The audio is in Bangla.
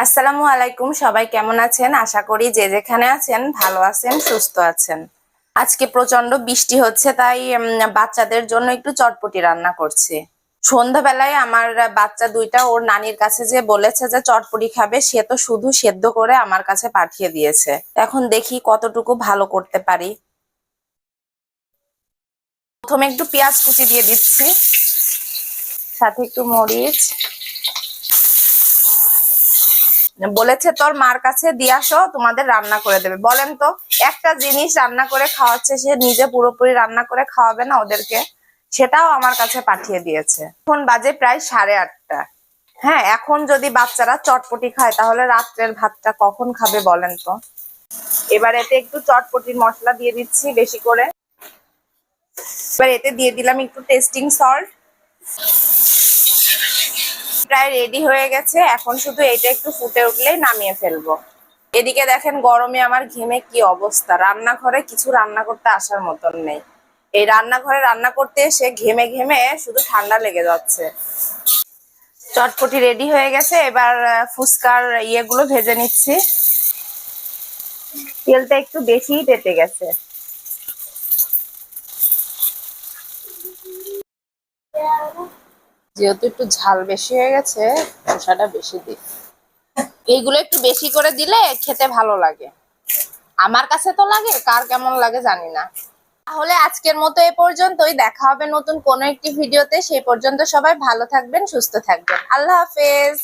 আসসালামু আলাইকুম, সবাই কেমন আছেন? আশা করি যে যেখানে আছেন ভালো আছেন, সুস্থ আছেন। আজকে প্রচন্ড বৃষ্টি হচ্ছে, তাই বাচ্চাদের জন্য একটু চটপটি রান্না করছি। সন্ধ্যাবেলায় আমার বাচ্চা দুইটা ওর নানির কাছে যে বলেছে যে চটপটি খাবে, সে তো শুধু সেদ্ধ করে আমার কাছে পাঠিয়ে দিয়েছে। এখন দেখি কতটুকু ভালো করতে পারি। প্রথমে একটু পেঁয়াজ কুচি দিয়ে দিচ্ছি, সাথে একটু মরিচ। বলেছে তোর মার কাছে দিয়ে আসো, তোমাদের রান্না করে দেবে। বলেন তো, একটা জিনিস রান্না করে খাওয়াচ্ছে, সে নিজে পুরোপুরি রান্না করে খাওয়াবে না ওদেরকে? সেটাও আমার কাছে পাঠিয়ে দিয়েছে। এখন বাজে প্রায় 8:30। হ্যাঁ, এখন যদি বাচ্চারা চটপটি খায় তাহলে রাত্রের ভাতটা কখন খাবে বলেন তো? এবার এতে একটু চটপটির মশলা দিয়ে দিচ্ছি বেশি করে। এবার এতে দিয়ে দিলাম একটু টেস্টিং সল্ট। প্রায় রেডি হয়ে গেছে, এখন শুধু এটা একটু ফুটে উঠলেই নামিয়ে ফেলবো। এদিকে দেখেন গরমে আমার ঘেমে কি অবস্থা, রান্নাঘরে কিছু রান্না করতে আসার মতন নেই। এই রান্নাঘরে রান্না করতে এসে ঘেমে ঘেমে শুধু ঠান্ডা লেগে যাচ্ছে। চটপটি রেডি হয়ে গেছে, এবার ফুচকার ইয়েগুলো ভেজে নিচ্ছি। তেলটা একটু বেশিই তেতে গেছে। যেহেতু একটু ঝাল বেশি হয়ে গেছে, মশলাটা বেশি দিই। এইগুলো একটু বেশি করে দিলে খেতে ভালো লাগে। আমার কাছে তো লাগে, কার কেমন লাগে জানি না। তাহলে আজকের মতো এ পর্যন্তই, দেখা হবে নতুন কোনো একটি ভিডিওতে। সেই পর্যন্ত সবাই ভালো থাকবেন, সুস্থ থাকবেন। আল্লাহ হাফেজ।